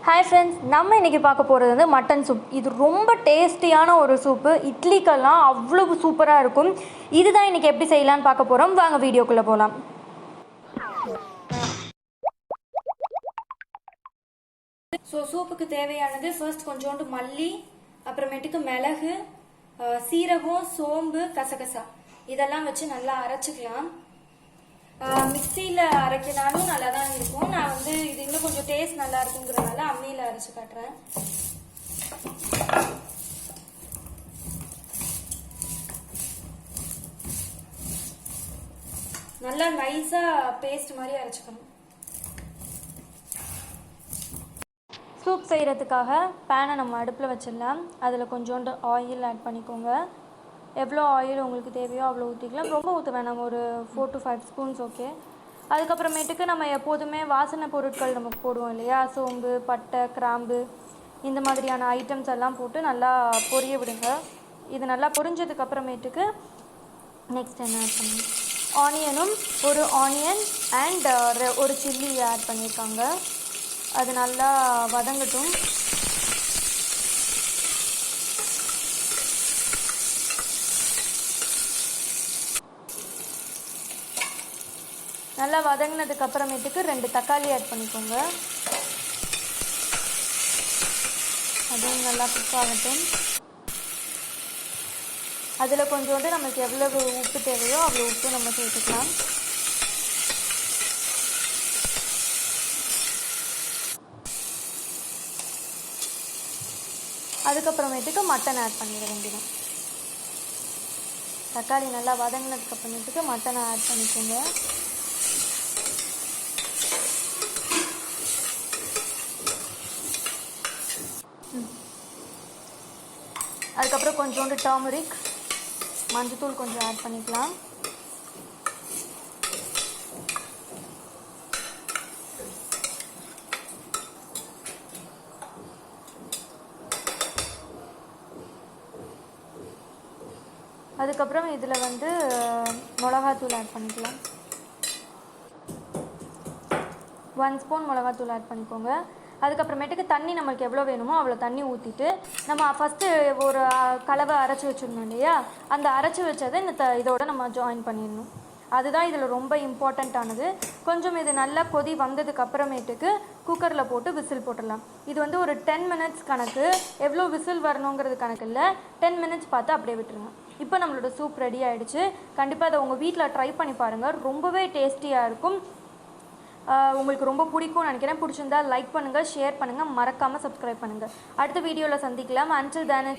Hi friends, நம்ம இன்னைக்கு பார்க்க போறது வந்து மட்டன் சூப். இது ரொம்ப டேஸ்டியான ஒரு சூப். இட்லிக்கெல்லாம் அவ்வளவு சூப்பரா இருக்கும். இதுதான் இன்னைக்கு எப்படி செய்யலாம்னு பார்க்க போறோம். வாங்க வீடியோக்குள்ள போலாம். சூப்புக்கு தேவையானது ஃபர்ஸ்ட் கொஞ்சோண்டு மல்லி, அப்புறமேட்டுக்கு மிளகு, சீரகம், சோம்பு, கசகசா இதெல்லாம் வச்சு நல்லா அரைச்சிக்கலாம். மிக்சியில் அரைக்கினாலும் நல்லா தான் இருக்கும். நான் வந்து இது இன்னும் கொஞ்சம் டேஸ்ட் நல்லா இருக்குங்கிறதுனால அம்மியில் அரைச்சு காட்டுறேன். நல்லா நைஸா பேஸ்ட் மாதிரி அரைச்சிக்கணும். சூப் செய்கிறதுக்காக பேனை நம்ம அடுப்பில் வச்சிடலாம். அதில் கொஞ்சோண்டு ஆயில் ஆட் பண்ணிக்கோங்க. எவ்வளோ ஆயில் உங்களுக்கு தேவையோ அவ்வளோ ஊற்றிக்கலாம். ரொம்ப ஊற்ற வேணாம், ஒரு 4 to 5 ஸ்பூன்ஸ் ஓகே. அதுக்கப்புறமேட்டுக்கு நம்ம எப்போதுமே வாசனை பொருட்கள் நமக்கு போடுவோம் இல்லையா, சோம்பு, பட்டை, கிராம்பு இந்த மாதிரியான ஐட்டம்ஸ் எல்லாம் போட்டு நல்லா பொரிய விடுங்க. இது நல்லா பொரிஞ்சதுக்கப்புறமேட்டுக்கு நெக்ஸ்ட் என்ன ஆட் பண்ணுங்க, ஆனியனும், ஒரு ஆனியன் அண்ட் ஒரு சில்லி ஆட் பண்ணியிருக்காங்க. அது நல்லா வதங்கட்டும். நல்லா வதங்கினதுக்கு அப்புறமேட்டுக்கு 2 தக்காளி ஆட் பண்ணிக்கோங்க. அதுவும் நல்லா குக் ஆகட்டும். அதில் கொஞ்சோண்டு நமக்கு எவ்வளவு உப்பு தேவையோ அவ்வளோ உப்பு நம்ம சேர்த்துக்கலாம். அதுக்கப்புறமேட்டுக்கு மட்டன் ஆட் பண்ணிட வேண்டியதான். தக்காளி நல்லா வதங்கினதுக்கு அப்புறமேட்டுக்கு மட்டனை ஆட் பண்ணிக்கோங்க. அதுக்கப்புறம் கொஞ்சோண்டு டர்மரிக், மஞ்சத்தூள் கொஞ்சம் ஆட் பண்ணிக்கலாம். அதுக்கப்புறம் இதில் வந்து மிளகாத்தூள் ஆட் பண்ணிக்கலாம். 1 ஸ்பூன் மிளகாத்தூள் ஆட் பண்ணிக்கோங்க. அதுக்கப்புறமேட்டுக்கு தண்ணி நம்மளுக்கு எவ்வளோ வேணுமோ அவ்வளோ தண்ணி ஊற்றிட்டு நம்ம ஃபஸ்ட்டு ஒரு கலவை அரைச்சி வச்சுருந்தோம் இல்லையா, அந்த அரைச்சி வச்சதை இதோட நம்ம ஜாயின் பண்ணிடணும். அதுதான் இதில் ரொம்ப இம்பார்ட்டண்ட்டானது. கொஞ்சம் இது நல்லா கொதி வந்ததுக்கு அப்புறமேட்டுக்கு குக்கரில் போட்டு விசில் போட்டுடலாம். இது வந்து ஒரு 10 மினிட்ஸ் கணக்கு, எவ்வளோ விசில் வரணுங்கிறது கணக்கு இல்லை, 10 மினிட்ஸ் பார்த்து அப்படியே விட்டுருங்க. இப்போ நம்மளோட சூப் ரெடி ஆகிடுச்சு. கண்டிப்பாக அதை உங்கள் வீட்டில் ட்ரை பண்ணி பாருங்கள், ரொம்பவே டேஸ்டியாக இருக்கும். உங்களுக்கு ரொம்ப பிடிக்கும்னு நினைக்கிறேன். பிடிச்சிருந்தா லைக் பண்ணுங்கள், ஷேர் பண்ணுங்கள், மறக்காமல் சப்ஸ்கிரைப் பண்ணுங்கள். அடுத்த வீடியோவில் சந்திக்கலாம். Until then